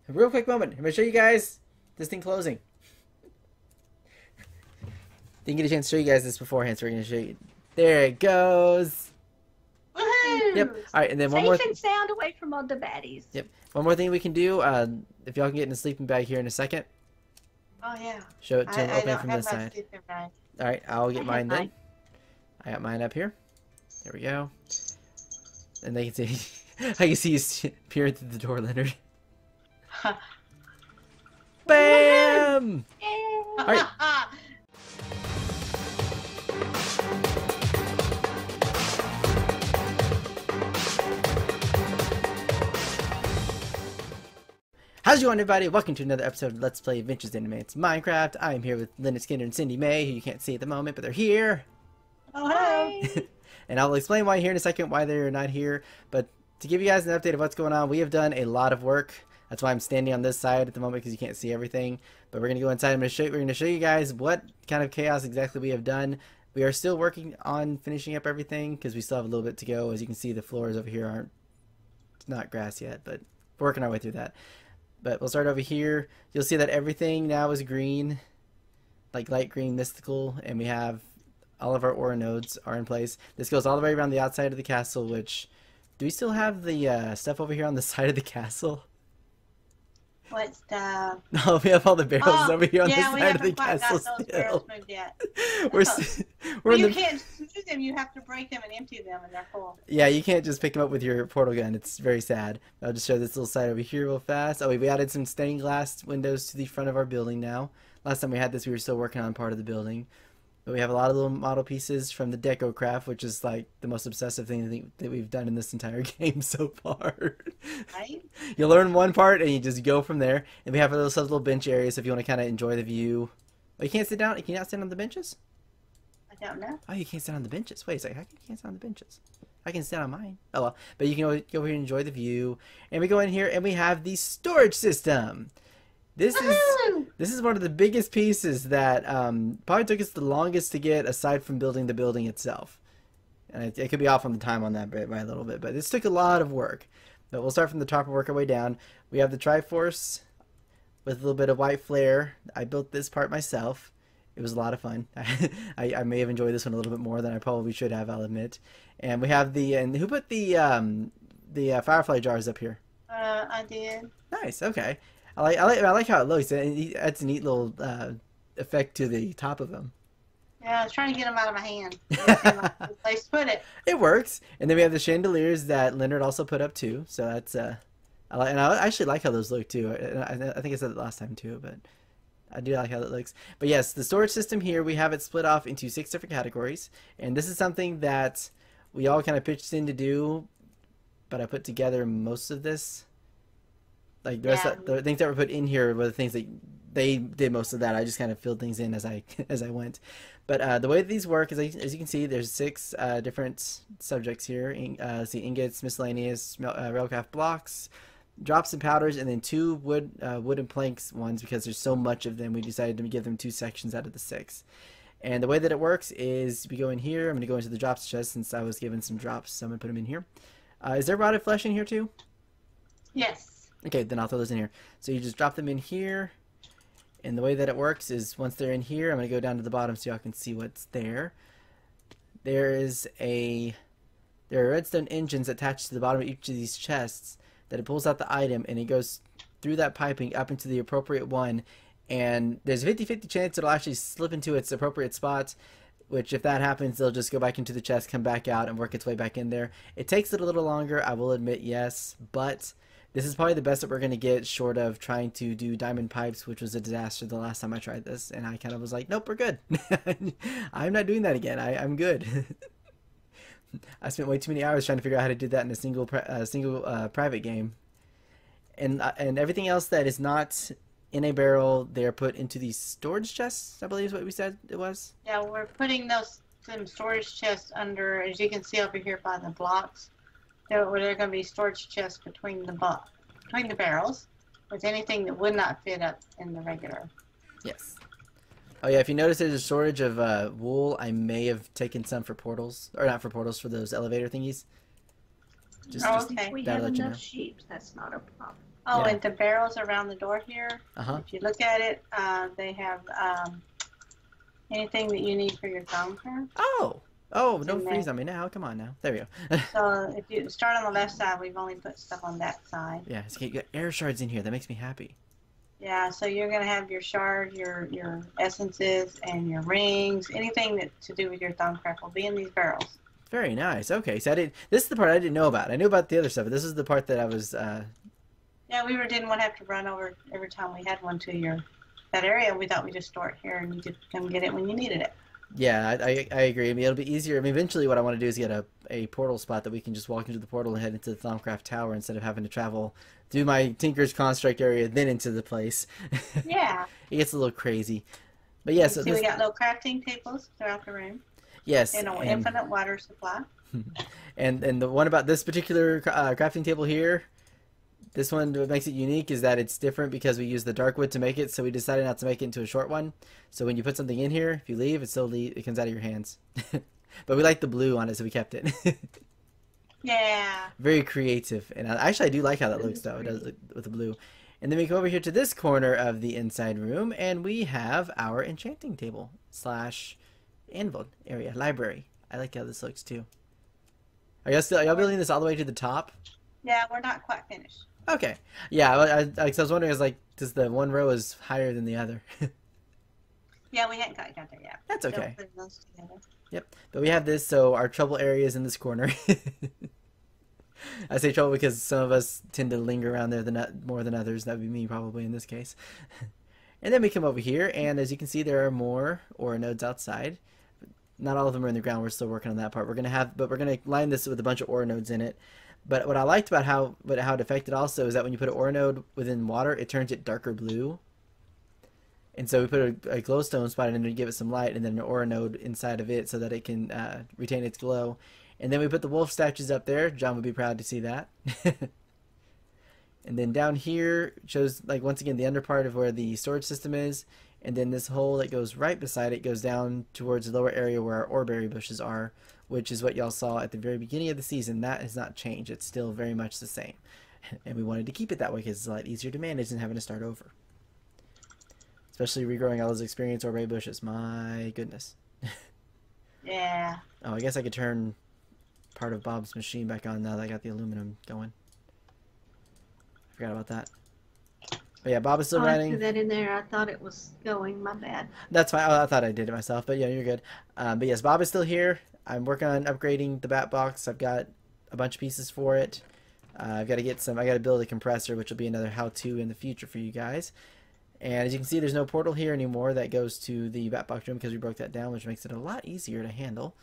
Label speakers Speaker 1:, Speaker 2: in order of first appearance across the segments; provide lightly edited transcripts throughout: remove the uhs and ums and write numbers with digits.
Speaker 1: A real quick moment. I'm gonna show you guys this thing closing. Didn't get a chance to show you guys this beforehand, so we're gonna show you. There it goes.
Speaker 2: Woohoo!
Speaker 1: Yep. All right, and then one
Speaker 2: Safe
Speaker 1: more.
Speaker 2: and sound away from all the baddies.
Speaker 1: Yep. One more thing we can do. If y'all can get in a sleeping bag here in a second.
Speaker 3: Oh yeah.
Speaker 1: Show it to him
Speaker 3: I
Speaker 1: open
Speaker 3: don't
Speaker 1: from
Speaker 3: have
Speaker 1: this
Speaker 3: my
Speaker 1: side.
Speaker 3: sleeping bag.
Speaker 1: All right, I'll get
Speaker 2: I
Speaker 1: mine
Speaker 2: have
Speaker 1: then.
Speaker 2: mine.
Speaker 1: I got mine up here. There we go. And they can see. I can see you peering through the door, Leonard. Bam! All right. How's it going, everybody? Welcome to another episode of Let's Play Adventures Animates Minecraft. I am here with Linda Skinner and Cindy May, who you can't see at the moment, but they're here.
Speaker 3: Oh, hello.
Speaker 1: And I'll explain why here in a second, why they're not here. But to give you guys an update of what's going on, we have done a lot of work. That's why I'm standing on this side at the moment, because you can't see everything. But we're going to go inside. We're going to show you guys what kind of chaos exactly we have done. We are still working on finishing up everything, because we still have a little bit to go. As you can see, the floors over here aren't, it's not grass yet, but we're working our way through that. But we'll start over here. You'll see that everything now is green, like light green mystical, and we have all of our ore nodes are in place. This goes all the way around the outside of the castle, which, do we still have the stuff over here on the side of the castle?
Speaker 3: What stuff?
Speaker 1: No, we have all the barrels over here on the
Speaker 3: Yeah, we
Speaker 1: side of the
Speaker 3: haven't quite
Speaker 1: castle
Speaker 3: got those
Speaker 1: still.
Speaker 3: barrels moved yet.
Speaker 1: We're,
Speaker 3: Oh.
Speaker 1: we're
Speaker 3: Well,
Speaker 1: in
Speaker 3: you
Speaker 1: the...
Speaker 3: can't use them. You have to break them and empty them, and they're full.
Speaker 1: Yeah, you can't just pick them up with your portal gun. It's very sad. I'll just show this little side over here real fast. Oh, wait, we added some stained glass windows to the front of our building now. Last time we had this, we were still working on part of the building. But we have a lot of little model pieces from the Deco Craft, which is like the most obsessive thing I think that we've done in this entire game so far.
Speaker 3: Right?
Speaker 1: You learn one part and you just go from there. And we have those little bench areas if you want to kind of enjoy the view. Oh, you can't sit down? Can you not sit on the benches?
Speaker 3: I don't know.
Speaker 1: Oh, you can't sit on the benches. Wait a second. How come you can't sit on the benches? I can sit on mine. Oh, well. But you can go here and enjoy the view. And we go in here and we have the storage system. This is one of the biggest pieces that probably took us the longest to get, aside from building the building itself. And it could be off on the time on that by a little bit, but this took a lot of work. But we'll start from the top and work our way down. We have the Triforce with a little bit of white flare. I built this part myself. It was a lot of fun. I may have enjoyed this one a little bit more than I probably should have, I'll admit. And we have and who put the Firefly jars up here?
Speaker 3: I did.
Speaker 1: Nice. Okay. I like how it looks. It adds a neat little effect to the top of them.
Speaker 3: Yeah, I was trying to get them out of my hand. They put it.
Speaker 1: It works. And then we have the chandeliers that Leonard also put up too. So that's I actually like how those look too. I think I said it last time too, but I do like how it looks. But yes, the storage system here, we have it split off into 6 different categories, and this is something that we all kind of pitched in to do, but I put together most of this. Like the rest of the things that were put in here were the things that they did most of that. I just kind of filled things in as I went. But the way that these work is, as you can see, there's 6 different subjects here. Let's see, ingots, miscellaneous, railcraft blocks, drops and powders, and then 2 wooden planks ones, because there's so much of them. We decided to give them 2 sections out of the 6. And the way that it works is we go in here. I'm going to go into the drops chest since I was given some drops, so I'm going to put them in here. Is there rotted flesh in here too?
Speaker 3: Yes.
Speaker 1: Okay, then I'll throw those in here. So you just drop them in here, and the way that it works is once they're in here, I'm going to go down to the bottom so y'all can see what's there. There are redstone engines attached to the bottom of each of these chests that it pulls out the item, and it goes through that piping up into the appropriate one, and there's a 50-50 chance it'll actually slip into its appropriate spot, which if that happens, it'll just go back into the chest, come back out, and work its way back in there. It takes it a little longer, I will admit, yes, but this is probably the best that we're going to get, short of trying to do diamond pipes, which was a disaster the last time I tried this, and I kind of was like, nope, we're good. I'm not doing that again. I'm good. I spent way too many hours trying to figure out how to do that in a single private game. And everything else that is not in a barrel, they're put into these storage chests, I believe is what we said it was.
Speaker 3: Yeah, we're putting some storage chests under, as you can see over here by the blocks. There are going to be storage chests between the barrels, with anything that would not fit up in the regular.
Speaker 1: Yes. Oh yeah, if you notice there's a shortage of wool, I may have taken some for portals, or not for portals, for those elevator thingies.
Speaker 3: Okay.
Speaker 2: We
Speaker 1: that'll
Speaker 2: have
Speaker 1: let you
Speaker 2: enough
Speaker 1: know.
Speaker 2: sheep. That's not a problem.
Speaker 3: Oh,
Speaker 1: Yeah.
Speaker 3: and the barrels around the door here,
Speaker 1: Uh-huh.
Speaker 3: if you look at it, they have anything that you need for your thumb craft.
Speaker 1: Oh! Oh,
Speaker 3: It's
Speaker 1: don't
Speaker 3: in
Speaker 1: freeze
Speaker 3: there.
Speaker 1: on me now. Come on now. There we go.
Speaker 3: So if you start on the left side, we've only put stuff on that side.
Speaker 1: Yeah, it's you got air shards in here. That makes me happy.
Speaker 3: Yeah, so you're gonna have your shards, your essences, and your rings. Anything that to do with your thumb craft will be in these barrels.
Speaker 1: Very nice. Okay, so I didn't. This is the part I didn't know about. I knew about the other stuff, but this is the part that I was.
Speaker 3: Yeah, didn't want to have to run over every time we had one to that area. We thought we'd just store it here and you could come get it when you needed it.
Speaker 1: Yeah, I agree. I mean, it'll be easier. I mean, eventually, what I want to do is get a portal spot that we can just walk into the portal and head into the Thaumcraft Tower instead of having to travel through my Tinker's Construct area, then into the place.
Speaker 3: Yeah.
Speaker 1: It gets a little crazy. But yeah, so
Speaker 3: See,
Speaker 1: this,
Speaker 3: we got little crafting tables throughout the room
Speaker 1: yes,
Speaker 3: and an infinite water supply.
Speaker 1: and the one about this particular crafting table here, this one, what makes it unique is that it's different because we use the dark wood to make it, so we decided not to make it into a short one. So when you put something in here, if you leave, it comes out of your hands. But we like the blue on it, so we kept it.
Speaker 3: Yeah.
Speaker 1: Very creative, and actually I do like how that looks though. It does look with the blue. And then we come over here to this corner of the inside room, and we have our enchanting table / anvil area, library. I like how this looks too. Are y'all building this all the way to the top?
Speaker 3: Yeah, we're not quite finished.
Speaker 1: Okay. Yeah, I was wondering, I was like, does the one row is higher than the other?
Speaker 3: Yeah, we hadn't got there yet.
Speaker 1: That's
Speaker 3: Still
Speaker 1: okay.
Speaker 3: putting those together.
Speaker 1: Yep. But we have this, so our trouble area is in this corner. I say trouble because some of us tend to linger around there more than others. That would be me probably in this case. And then we come over here, and as you can see, there are more ore nodes outside. Not all of them are in the ground. We're still working on that part. We're gonna line this with a bunch of ore nodes in it. But what I liked about how it affected also is that when you put an ore node within water, it turns it darker blue. And so we put a glowstone spot in there to give it some light, and then an ore node inside of it so that it can retain its glow. And then we put the wolf statues up there. John would be proud to see that. And then down here shows, like, once again, the under part of where the storage system is. And then this hole that goes right beside it goes down towards the lower area where our oreberry bushes are, which is what y'all saw at the very beginning of the season. That has not changed. It's still very much the same. And we wanted to keep it that way because it's a lot easier to manage than having to start over. Especially regrowing all those experienced oreberry bushes. My goodness.
Speaker 3: Yeah.
Speaker 1: Oh, I guess I could turn part of Bob's machine back on now that I got the aluminum going. Forgot about that. But yeah, Bob is still
Speaker 2: Oh, I
Speaker 1: running.
Speaker 2: threw that in there. I thought it was going. My bad.
Speaker 1: That's fine. Oh, I thought I did it myself, but yeah, you're good. But yes, Bob is still here. I'm working on upgrading the bat box. I've got a bunch of pieces for it. I've got to get some. I got to build a compressor, which will be another how-to in the future for you guys. And as you can see, there's no portal here anymore that goes to the bat box room because we broke that down, which makes it a lot easier to handle.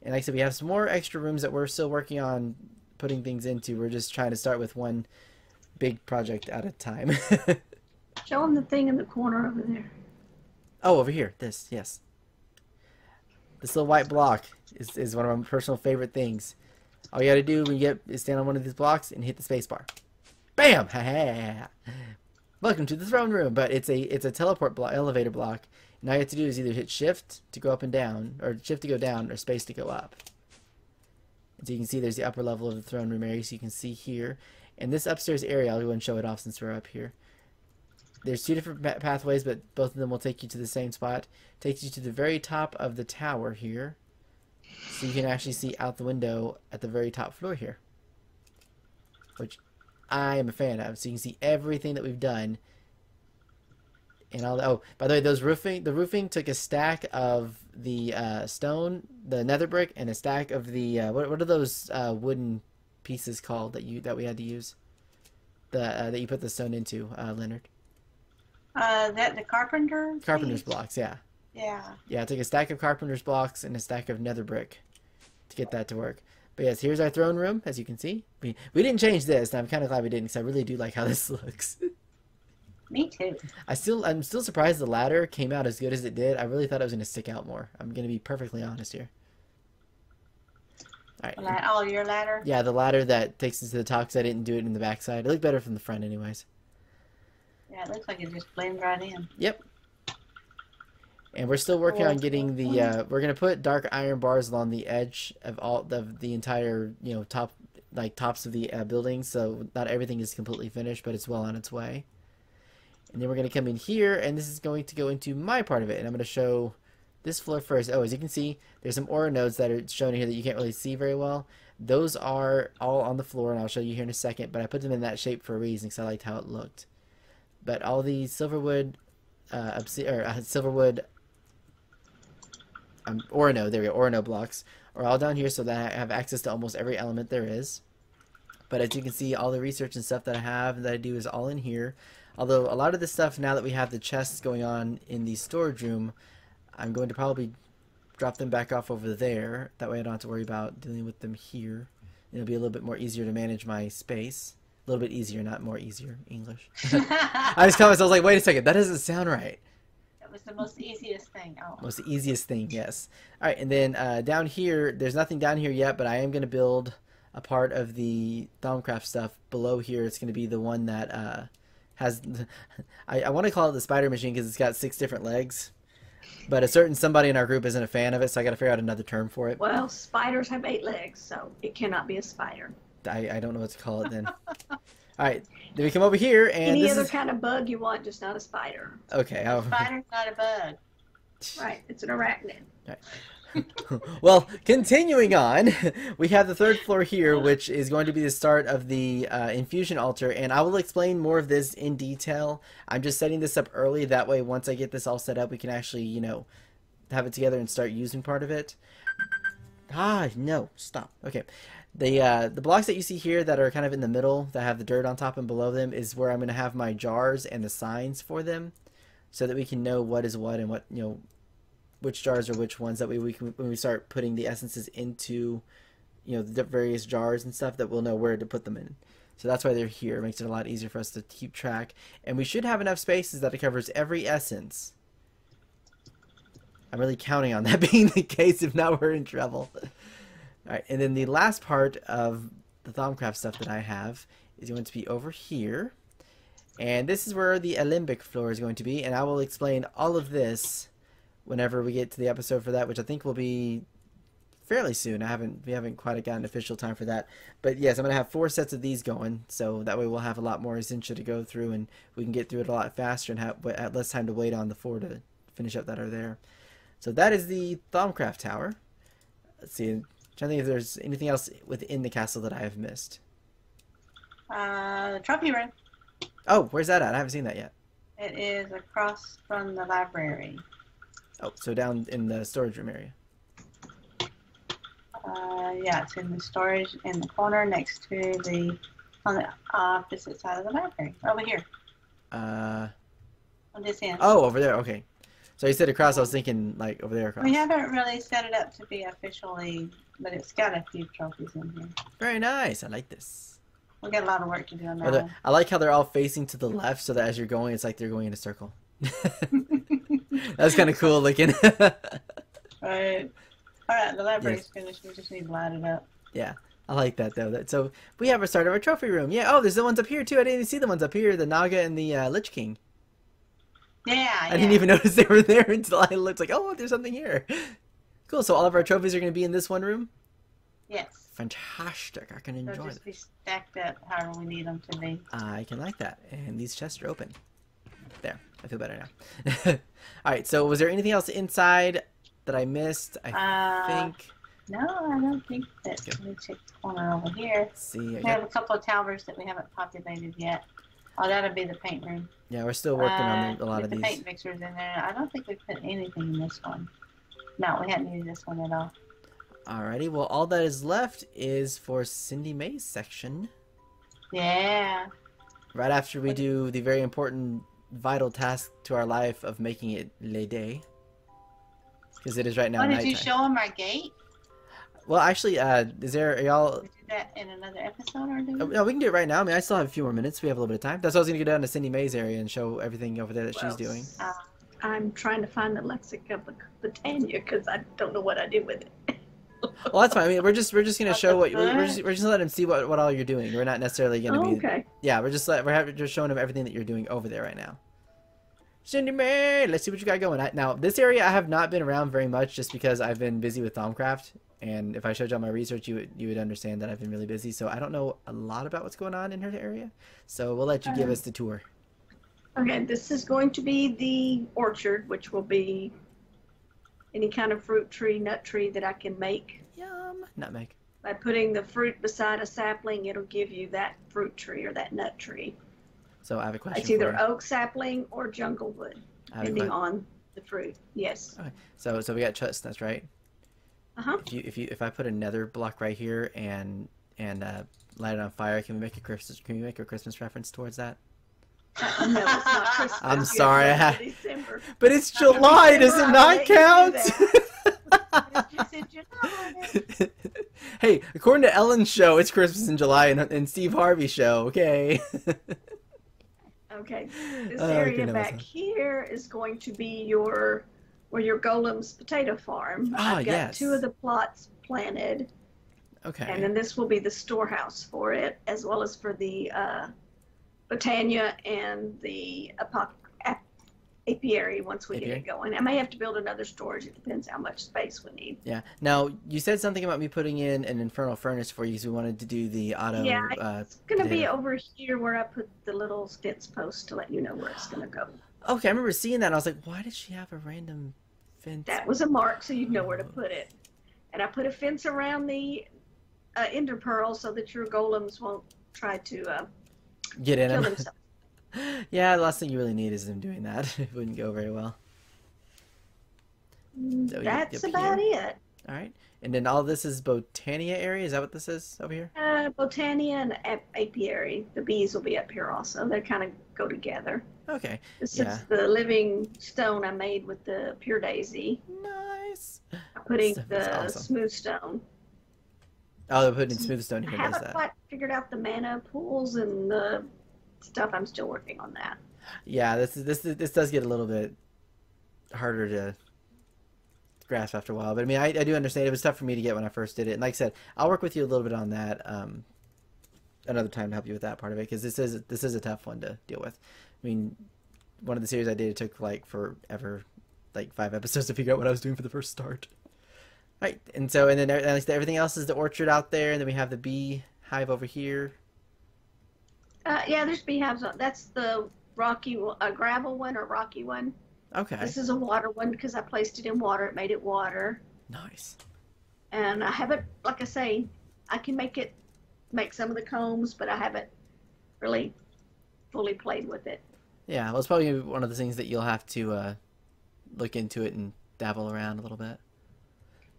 Speaker 1: And like I said, we have some more extra rooms that we're still working on putting things into. We're just trying to start with one big project at a time.
Speaker 2: Show them the thing in the corner over there.
Speaker 1: Oh, over here. This, yes. This little white block is one of my personal favorite things. All you gotta do when you get is stand on one of these blocks and hit the space bar. Bam! Ha ha! Welcome to the throne room. But it's a teleport block, elevator block. And all you have to do is either hit shift to go up and down, or shift to go down, or space to go up. And so you can see there's the upper level of the throne room area, so you can see here. And this upstairs area, I'll go and show it off since we're up here. There's two different pathways, but both of them will take you to the same spot. Takes you to the very top of the tower here. So you can actually see out the window at the very top floor here. Which I am a fan of. So you can see everything that we've done. And all oh, by the way, the roofing took a stack of the stone, the nether brick, and a stack of the what are those wooden pieces called that we had to use? That you put the stone into, Leonard.
Speaker 3: That the
Speaker 1: Carpenter's blocks, yeah.
Speaker 3: Yeah.
Speaker 1: Yeah, I took a stack of carpenter's blocks and a stack of nether brick to get that to work. But yes, here's our throne room, as you can see. We didn't change this, and I'm kind of glad we didn't, because I really do like how this looks.
Speaker 3: Me too.
Speaker 1: I'm still surprised the ladder came out as good as it did. I really thought it was going to stick out more. I'm going to be perfectly honest here. All right.
Speaker 3: Oh, your ladder?
Speaker 1: Yeah, the ladder that takes us to the top, because I didn't do it in the backside. It looked better from the front anyways.
Speaker 3: Yeah, it looks like it just blends right in.
Speaker 1: Yep. And we're still working on getting the, we're going to put dark iron bars along the edge of all of the entire, top, like tops of the buildings, so not everything is completely finished, but it's well on its way. And then we're going to come in here, and this is going to go into my part of it, and I'm going to show this floor first. Oh, as you can see, there's some aura nodes that are shown here that you can't really see very well. Those are all on the floor, and I'll show you here in a second, but I put them in that shape for a reason because I liked how it looked. But all the silverwood, silverwood aura node, there we go, aura node blocks are all down here so that I have access to almost every element there is. But as you can see, all the research and stuff that I have and that I do is all in here. Although a lot of this stuff, now that we have the chests going on in the storage room, I'm going to probably drop them back off over there. That way I don't have to worry about dealing with them here. It'll be a little bit more easier to manage my space. A little bit easier, not more easier. English. I just caught myself, I was like, wait a second, that doesn't sound right.
Speaker 3: That was the most easiest thing. Oh.
Speaker 1: Most easiest thing, yes. Alright, and then down here, there's nothing down here yet, but I am going to build a part of the Thaumcraft stuff below here. It's going to be the one that has... I want to call it the spider machine because it's got 6 different legs. But a certain somebody in our group isn't a fan of it, so I got to figure out another term for it.
Speaker 2: Well, spiders have 8 legs, so it cannot be a spider.
Speaker 1: I don't know what to call it then. Alright, then we come over here and
Speaker 2: Any other kind of bug you want, just not a spider.
Speaker 1: Okay.
Speaker 3: Spider's not a bug.
Speaker 2: Right, it's an arachnid.
Speaker 1: Right. Well, continuing on, we have the 3rd floor here, which is going to be the start of the infusion altar, and I will explain more of this in detail. I'm just setting this up early, that way once I get this all set up, we can actually, you know, have it together and start using part of it. Ah, no, stop. Okay. The blocks that you see here that are kind of in the middle, that have the dirt on top and below them, is where I'm going to have my jars and the signs for them, so that we can know what is what and what, you know, which jars are which ones. That way we can, when we start putting the essences into, you know, the various jars and stuff, that we'll know where to put them in. So that's why they're here. It makes it a lot easier for us to keep track. And we should have enough spaces that it covers every essence. I'm really counting on that being the case. If not, we're in trouble. Alright, and then the last part of the Thaumcraft stuff that I have is going to be over here. And this is where the Alembic floor is going to be. And I will explain all of this whenever we get to the episode for that, which I think will be fairly soon. We haven't quite gotten official time for that. But yes, I'm going to have 4 sets of these going, so that way we'll have a lot more Essentia to go through, and we can get through it a lot faster and have less time to wait on the 4 to finish up that are there. So that is the Thaumcraft Tower. Let's see, I'm trying to think if there's anything else within the castle that I have missed.
Speaker 3: The trophy room.
Speaker 1: Oh, where's that at? I haven't seen that yet.
Speaker 3: It is across from the library.
Speaker 1: Oh, so down in the storage room area.
Speaker 3: Yeah, it's in the storage in the corner next to the, on the opposite side of the library. Over here. On this end.
Speaker 1: Oh, over there. Okay. So you said across. I was thinking like over there across.
Speaker 3: We haven't really set it up to be officially, but it's got a few trophies in here.
Speaker 1: Very nice. I like this.
Speaker 3: We got a lot of work to do on that one.
Speaker 1: I like how they're all facing to the left, so that as you're going, it's like they're going in a circle. That's kind of cool looking.
Speaker 3: Right. Alright, the library's finished. We just need to light it up.
Speaker 1: Yeah, I like that though. So we have a start of our trophy room. Yeah. Oh, there's the ones up here too. I didn't even see the ones up here. The Naga and the Lich King.
Speaker 3: Yeah.
Speaker 1: I didn't even notice they were there until I looked like, oh, there's something here. Cool. So all of our trophies are going to be in this one room.
Speaker 3: Yes.
Speaker 1: Fantastic. I can enjoy
Speaker 3: They'll
Speaker 1: it.
Speaker 3: just be stacked up however we need them to be.
Speaker 1: I can like that. And these chests are open. There. I feel better now. Alright, so was there anything else inside that I missed? I think...
Speaker 3: No, I don't think that. Let me check the corner over here.
Speaker 1: Let's see.
Speaker 3: We have a couple of towers that we haven't populated yet. Oh, that'll be the paint room.
Speaker 1: Yeah, we're still working on a lot of
Speaker 3: the
Speaker 1: these.
Speaker 3: paint mixers in there. I don't think we put anything in this one. No, we hadn't used this one at all.
Speaker 1: Alrighty, well all that is left is for Cindy May's section.
Speaker 3: Yeah.
Speaker 1: Right after we do the very important vital task to our life of making it Le Day. Because it is right now nighttime.
Speaker 3: Did you show them our gate?
Speaker 1: Well, actually, is there, are y'all...
Speaker 3: We do that in another episode or do we?
Speaker 1: No, we can do it right now. I mean, I still have a few more minutes. We have a little bit of time. That's why I was going to go down to Cindy May's area and show everything over there that she's doing.
Speaker 2: I'm trying to find the Lexica Britannia because I don't know what I did with it.
Speaker 1: Well, that's fine. I mean, we're just gonna show what we're just gonna let him see what all you're doing. We're not necessarily gonna be.
Speaker 2: Okay.
Speaker 1: Yeah, we're just showing him everything that you're doing over there right now. Cindy May, let's see what you got going. Now, this area I have not been around very much just because I've been busy with Thaumcraft And if I showed you all my research, you would understand that I've been really busy. So I don't know a lot about what's going on in her area. So we'll let you give us the tour.
Speaker 2: Okay, this is going to be the orchard, which will be any kind of fruit tree, nut tree that I can make.
Speaker 1: Yum. Nutmeg.
Speaker 2: By putting the fruit beside a sapling, it'll give you that fruit tree or that nut tree.
Speaker 1: So I have a question.
Speaker 2: It's either oak sapling or jungle wood, depending on the fruit. Yes.
Speaker 1: Okay. So we got chestnuts, right?
Speaker 2: Uh-huh.
Speaker 1: If I put a nether block right here and light it on fire, can we make a Christmas reference towards that?
Speaker 2: No, it's not Christmas.
Speaker 1: I'm sorry,
Speaker 2: December.
Speaker 1: but it's July. Does it not count? Hey, according to Ellen's show, it's Christmas in July, and Steve Harvey's show. Okay.
Speaker 2: Okay. This area back here is going to be where your Golem's potato farm. I've got 2 of the plots planted.
Speaker 1: Okay.
Speaker 2: And then this will be the storehouse for it, as well as for the Botania and the apiary once we get it going. I may have to build another storage. It depends how much space we need.
Speaker 1: Yeah. Now, you said something about me putting in an infernal furnace for you because we wanted to do the auto...
Speaker 2: Yeah, it's going to be over here where I put the little fence post to let you know where it's going to go.
Speaker 1: Okay, I remember seeing that, and I was like, why does she have a random fence?
Speaker 2: That was a mark, so you'd know where to put it. And I put a fence around the ender pearl so that your golems won't try to
Speaker 1: get in
Speaker 2: kill
Speaker 1: them.
Speaker 2: themselves.
Speaker 1: Yeah, the last thing you really need is them doing that. It wouldn't go very well. So
Speaker 2: that's about it.
Speaker 1: All right. And then all this is Botania area? Is that what this is over here?
Speaker 2: Botania and apiary. The bees will be up here also. They kind of go together.
Speaker 1: Okay.
Speaker 2: This is the living stone I made with the pure daisy.
Speaker 1: Nice.
Speaker 2: I'm putting the smooth stone.
Speaker 1: Oh, they're putting smooth stone here.
Speaker 2: I haven't quite figured out the mana pools and the stuff. I'm still working on that.
Speaker 1: Yeah, this does get a little bit harder to grasp after a while, but I mean, I do understand it was tough for me to get when I first did it. And like I said, I'll work with you a little bit on that another time to help you with that part of it, because this is a tough one to deal with. I mean, one of the series I did, it took like forever, like 5 episodes to figure out what I was doing for the first start. Right, and then everything else is the orchard out there, and then we have the bee hive over here.
Speaker 2: Yeah, there's beehives. That's the rocky, gravel one or rocky one.
Speaker 1: Okay.
Speaker 2: This is a water one because I placed it in water. It made it water.
Speaker 1: Nice.
Speaker 2: And I haven't, like I say, I can make some of the combs, but I haven't really fully played with it.
Speaker 1: Yeah, well, it's probably one of the things that you'll have to look into it and dabble around a little bit.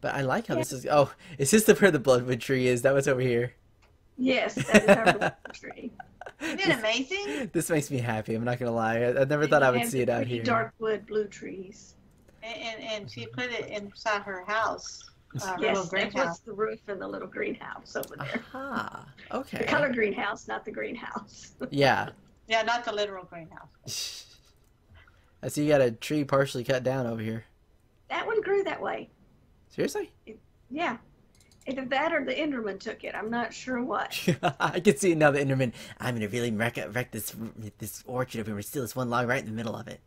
Speaker 1: But I like how this is. Oh, is this where the bloodwood tree is? That was over here.
Speaker 2: Yes, that is our bloodwood tree.
Speaker 3: Isn't it amazing?
Speaker 1: This makes me happy. I'm not gonna lie. I never thought I would see it out here.
Speaker 2: Dark wood, blue trees.
Speaker 3: And she put it inside her house.
Speaker 2: Yes, that's what's the roof and the little greenhouse over there.
Speaker 1: Aha. Okay.
Speaker 2: The color greenhouse, not the greenhouse.
Speaker 1: Yeah.
Speaker 3: Yeah, not the literal greenhouse.
Speaker 1: I see you got a tree partially cut down over here.
Speaker 2: That one grew that way.
Speaker 1: Seriously?
Speaker 2: Yeah. Either that or the Enderman took it. I'm not sure what.
Speaker 1: I can see it now, the Enderman. I'm going to really wreck this orchard over here. We're still this one log right in the middle of it.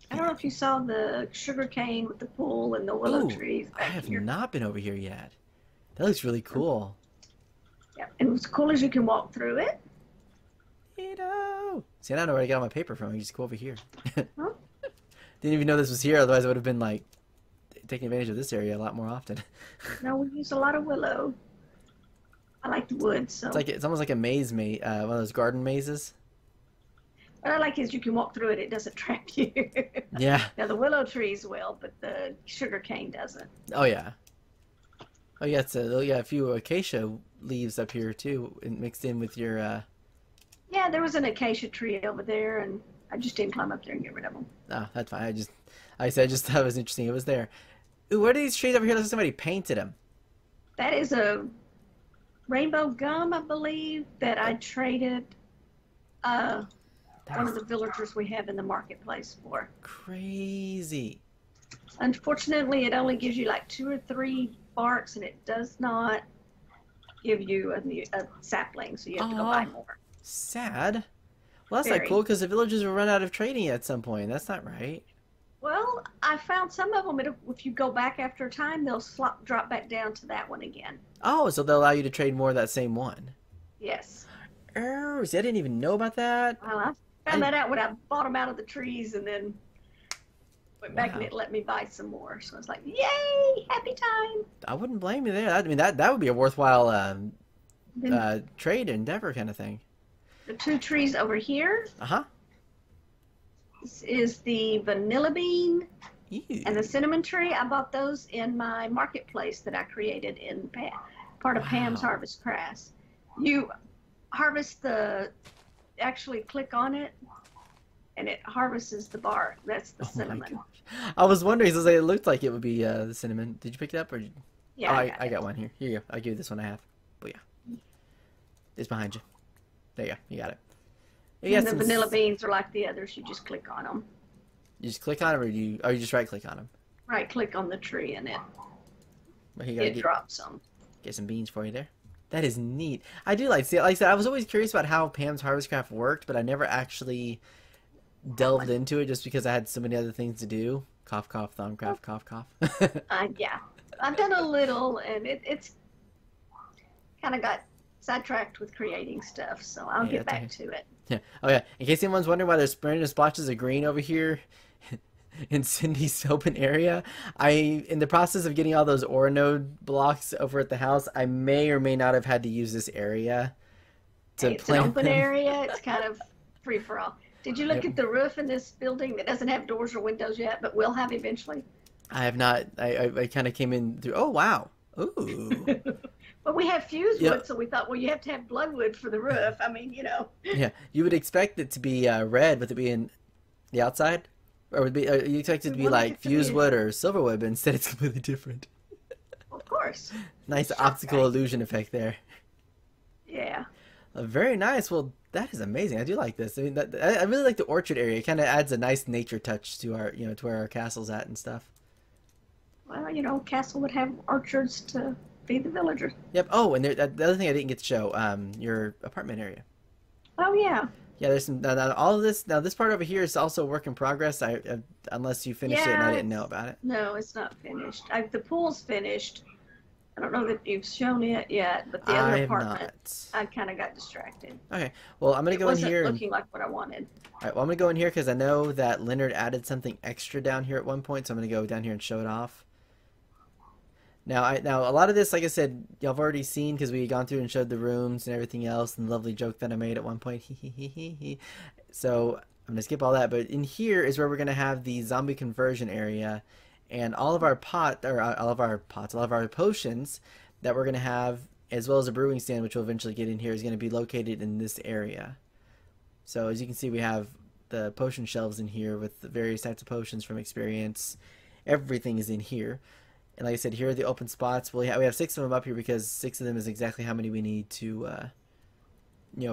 Speaker 2: I don't know if you saw the sugar cane with the pool and the willow trees back
Speaker 1: I have
Speaker 2: here.
Speaker 1: not been over here yet. That looks really cool.
Speaker 2: Yeah, and as cool as you can walk through it.
Speaker 1: See, I don't know where to get all my paper from. I just go over here.
Speaker 2: Huh?
Speaker 1: Didn't even know this was here. Otherwise, I would have been like taking advantage of this area a lot more often.
Speaker 2: No, we use a lot of willow. I like the wood, so.
Speaker 1: It's almost like a maze, one of those garden mazes.
Speaker 2: What I like is you can walk through it. It doesn't trap you.
Speaker 1: Yeah.
Speaker 2: Now the willow trees will, but the sugar cane doesn't.
Speaker 1: Oh yeah. Oh yeah, a few acacia leaves up here too, and mixed in with your.
Speaker 2: Yeah, there was an acacia tree over there, and I just didn't climb up there and get rid of them.
Speaker 1: Oh, that's fine. I just thought it was interesting. It was there. Ooh, what are these trees over here? Looks like somebody painted them.
Speaker 2: That is a rainbow gum, I believe, that I traded one of the villagers we have in the marketplace for.
Speaker 1: Crazy.
Speaker 2: Unfortunately, it only gives you like 2 or 3 barks, and it does not give you a sapling, so you have to go buy more.
Speaker 1: Sad. Well, that's not cool because the villagers will run out of trading at some point. That's not right.
Speaker 2: Well, Well, I found some of them. If you go back after a time, they'll drop back down to that one again.
Speaker 1: Oh, so they'll allow you to trade more of that same one.
Speaker 2: Yes.
Speaker 1: Oh, see, I didn't even know about that.
Speaker 2: Well, I found that out when I bought them out of the trees, and then went back and
Speaker 1: Wow.
Speaker 2: it let me buy some more. So I was like, "Yay, happy time!"
Speaker 1: I wouldn't blame you there. I mean, that would be a worthwhile
Speaker 2: Then
Speaker 1: trade endeavor kind of thing.
Speaker 2: the two trees over here.
Speaker 1: Uh-huh.
Speaker 2: This is the vanilla bean
Speaker 1: Ew.
Speaker 2: and the cinnamon tree. I bought those in my marketplace that I created in part of Pam's
Speaker 1: Wow.
Speaker 2: Harvest Crafts. You harvest actually click on it, and it harvests the bark. That's the
Speaker 1: Oh my
Speaker 2: cinnamon.
Speaker 1: gosh. I was wondering, so it looked like it would be the cinnamon. Did you pick it up? Or
Speaker 2: Yeah,
Speaker 1: oh,
Speaker 2: I
Speaker 1: I got one here. Here you go. I'll give you this one I have. But yeah. It's behind you. There you go. You got it. You
Speaker 2: And
Speaker 1: got
Speaker 2: the
Speaker 1: some
Speaker 2: vanilla beans are like the others. You just click on them.
Speaker 1: You just click on them, or you just right click on them?
Speaker 2: Right click on the tree, and
Speaker 1: Well, you gotta
Speaker 2: it drops them.
Speaker 1: get some beans for you there. That is neat. I do like I said, I was always curious about how Pam's Harvest Craft worked, but I never actually delved into it just because I had so many other things to do. Cough, cough, Thaumcraft, cough, cough.
Speaker 2: Yeah, I've done a little, and it's kind of got sidetracked with creating stuff. So I'll
Speaker 1: Yeah,
Speaker 2: get
Speaker 1: that's
Speaker 2: back
Speaker 1: okay.
Speaker 2: to it.
Speaker 1: Yeah. Oh yeah. In case anyone's wondering why there's random splotches of green over here in Cindy's open area, in the process of getting all those ore node blocks over at the house, I may or may not have had to use this area to
Speaker 2: Hey, it's an
Speaker 1: plant
Speaker 2: open
Speaker 1: them.
Speaker 2: area. It's kind of free for all. Did you look
Speaker 1: Yep.
Speaker 2: at the roof in this building that doesn't have doors or windows yet, but will have eventually?
Speaker 1: I have not. I kind of came in through. Oh wow. Ooh.
Speaker 2: But we have fused
Speaker 1: Yep.
Speaker 2: wood, so we thought, well, you have to have bloodwood for the roof. I mean,
Speaker 1: Yeah. You would expect it to be red with it being the outside, or would be you expect it to be
Speaker 2: Well,
Speaker 1: like
Speaker 2: it could be-
Speaker 1: fused wood or silver wood, but instead it's completely different.
Speaker 2: Of course.
Speaker 1: Nice
Speaker 2: Shock
Speaker 1: optical
Speaker 2: guy.
Speaker 1: illusion effect there.
Speaker 2: Yeah.
Speaker 1: Very nice. Well, that is amazing. I do like this. I mean, I really like the orchard area. It kind of adds a nice nature touch to our, to where our castle's at and stuff.
Speaker 2: Well, Castle would have orchards to feed the villagers.
Speaker 1: Yep. Oh, and the other thing I didn't get to show, your apartment area.
Speaker 2: Oh, yeah.
Speaker 1: Yeah, there's some. Now, all of this. Now, this part over here is also a work in progress. Unless you finished it and I
Speaker 2: Yeah,
Speaker 1: didn't know about it.
Speaker 2: No, it's not finished. The pool's finished. I don't know that you've shown it yet, but the other
Speaker 1: I have
Speaker 2: apartment,
Speaker 1: not.
Speaker 2: I kind of got distracted.
Speaker 1: Okay. Well, I'm gonna
Speaker 2: It
Speaker 1: go in
Speaker 2: wasn't
Speaker 1: here.
Speaker 2: looking like what I wanted.
Speaker 1: All right. Well, I'm gonna go in here because I know that Leonard added something extra down here at one point, so I'm gonna go down here and show it off. Now, a lot of this, like I said, y'all have already seen because we had gone through and showed the rooms and everything else, and the lovely joke that I made at one point. So I'm gonna skip all that, but in here is where we're gonna have the zombie conversion area, and all of our potions that we're gonna have, as well as a brewing stand, which we'll eventually get in here, is gonna be located in this area. So as you can see, we have the potion shelves in here with the various types of potions from experience. Everything is in here. And like I said, here are the open spots. We have 6 of them up here because 6 of them is exactly how many we need to,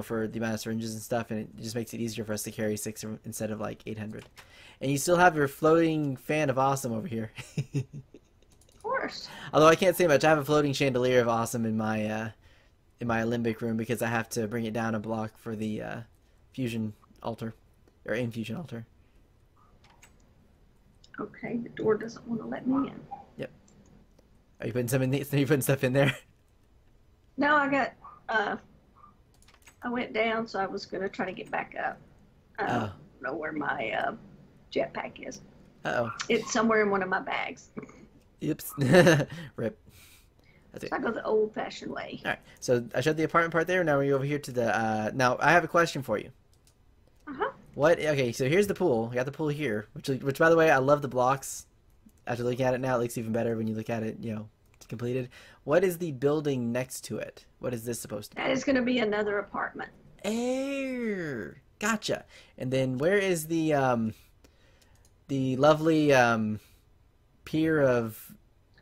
Speaker 1: for the amount of syringes and stuff. And it just makes it easier for us to carry 6 instead of like 800. And you still have your floating fan of awesome over here.
Speaker 2: Of course.
Speaker 1: Although I can't say much. I have a floating chandelier of awesome in my Alembic room because I have to bring it down a block for the fusion altar, or infusion altar.
Speaker 2: Okay, the door doesn't want to let me in.
Speaker 1: Are you putting some in? Are you putting stuff in there?
Speaker 2: No, I went down, so I was going to try to get back up. I don't know where my jetpack is.
Speaker 1: Uh-oh.
Speaker 2: It's somewhere in one of my bags.
Speaker 1: Oops. Rip. That's it.
Speaker 2: So I go the old-fashioned way.
Speaker 1: All right. So I showed the apartment part there. Now we're over here to the. Now I have a question for you.
Speaker 2: Uh-huh.
Speaker 1: What? Okay. So here's the pool. I got the pool here, which by the way, I love the blocks. After looking at it now, it looks even better when you look at it, completed. What is the building next to it? What is this supposed to be?
Speaker 2: That is going to be another apartment.
Speaker 1: Air. Gotcha. And then where is the lovely pier of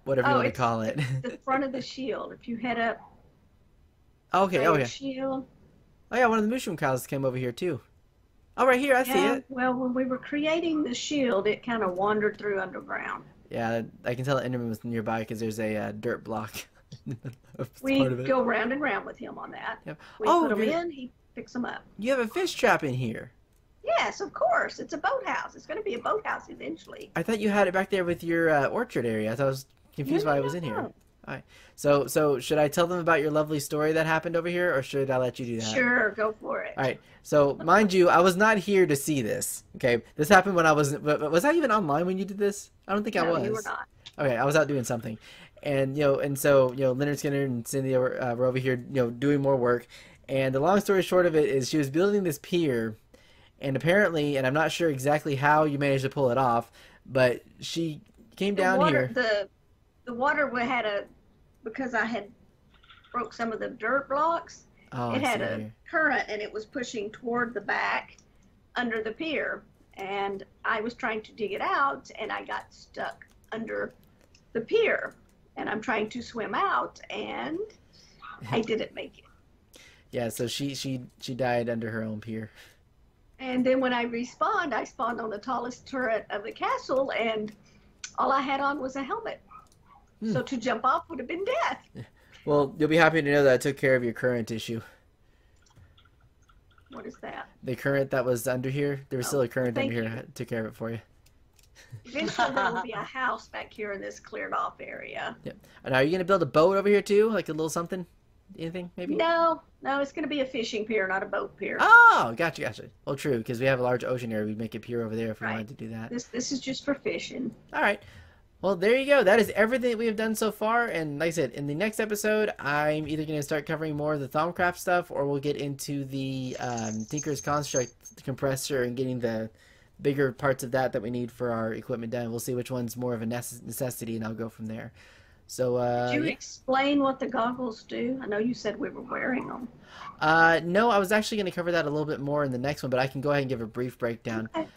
Speaker 1: whatever you want to
Speaker 2: it's
Speaker 1: call it?
Speaker 2: the front of the shield. If you head up,
Speaker 1: Okay. Oh
Speaker 2: right,
Speaker 1: yeah.
Speaker 2: shield.
Speaker 1: Oh yeah. One of the mushroom cows came over here too. Oh, right here. I see
Speaker 2: Yeah,
Speaker 1: it.
Speaker 2: well, when we were creating the shield, it kind of wandered through underground.
Speaker 1: Yeah, I can tell Enderman was nearby because there's a dirt block. That's
Speaker 2: We
Speaker 1: part of it.
Speaker 2: go round and round with him on that.
Speaker 1: Yep.
Speaker 2: We
Speaker 1: Oh,
Speaker 2: put them
Speaker 1: good.
Speaker 2: in, he picks them up.
Speaker 1: You have a fish trap in here.
Speaker 2: Yes, of course. It's a boathouse. It's going to be a boathouse eventually.
Speaker 1: I thought you had it back there with your orchard area. I thought I was confused why I was in here.
Speaker 2: No.
Speaker 1: All right. So should I tell them about your lovely story that happened over here, or should I let you do that?
Speaker 2: Sure, go for it.
Speaker 1: All right. So mind you, I was not here to see this. Okay. This happened when I was I even online when you did this? I don't think I
Speaker 2: No,
Speaker 1: was.
Speaker 2: you were not.
Speaker 1: Okay, I was out doing something, and so Leonard Skinner and Cynthia were over here, doing more work. And the long story short of it is, she was building this pier, and apparently, and I'm not sure exactly how you managed to pull it off, but she came down here.
Speaker 2: The water because I had broke some of the dirt blocks.
Speaker 1: Oh,
Speaker 2: It
Speaker 1: I
Speaker 2: had
Speaker 1: see
Speaker 2: a
Speaker 1: here.
Speaker 2: current, and it was pushing toward the back under the pier. And I was trying to dig it out, and I got stuck under the pier. And I'm trying to swim out, and I didn't make it.
Speaker 1: Yeah, so she died under her own pier.
Speaker 2: And then when I respawned, I spawned on the tallest turret of the castle, and all I had on was a helmet. So to jump off would have been death.
Speaker 1: Well, you'll be happy to know that I took care of your current issue.
Speaker 2: What is that?
Speaker 1: The current that was under here, there was still a current
Speaker 2: thank
Speaker 1: under here.
Speaker 2: you.
Speaker 1: I took care of it for you.
Speaker 2: Eventually there will be a house back here in this cleared off area.
Speaker 1: Yep. And are you gonna build a boat over here too, like a little something? Anything maybe?
Speaker 2: No, it's going to be a fishing pier, not a boat pier.
Speaker 1: Oh, gotcha. Well, true, because we have a large ocean area. We'd make a pier over there if we
Speaker 2: Right.
Speaker 1: wanted to do that.
Speaker 2: This is just for fishing.
Speaker 1: All right. Well, there you go. That is everything that we have done so far. And like I said, in the next episode, I'm either going to start covering more of the Thaumcraft stuff, or we'll get into the Tinker's Construct compressor and getting the bigger parts of that we need for our equipment done. We'll see which one's more of a necessity, and I'll go from there. So,
Speaker 2: Did you
Speaker 1: yeah.
Speaker 2: explain what the goggles do? I know you said we were wearing them.
Speaker 1: No, I was actually going to cover that a little bit more in the next one, but I can go ahead and give a brief breakdown.
Speaker 2: Okay.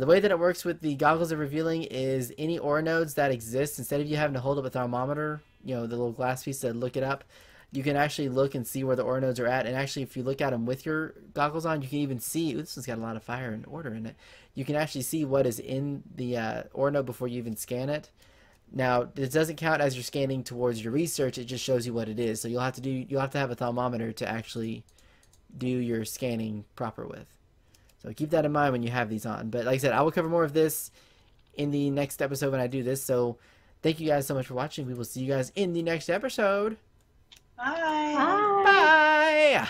Speaker 1: The way that it works with the goggles of revealing is any ore nodes that exist, instead of you having to hold up a thermometer, the little glass piece to look it up, you can actually look and see where the ore nodes are at. And actually, if you look at them with your goggles on, you can even see, ooh, this one's got a lot of fire and order in it. You can actually see what is in the ore node before you even scan it. Now, this doesn't count as you're scanning towards your research. It just shows you what it is. So you'll have to have a thermometer to actually do your scanning proper with. So keep that in mind when you have these on. But like I said, I will cover more of this in the next episode when I do this. So thank you guys so much for watching. We will see you guys in the next episode.
Speaker 3: Bye.
Speaker 2: Bye.
Speaker 1: Bye!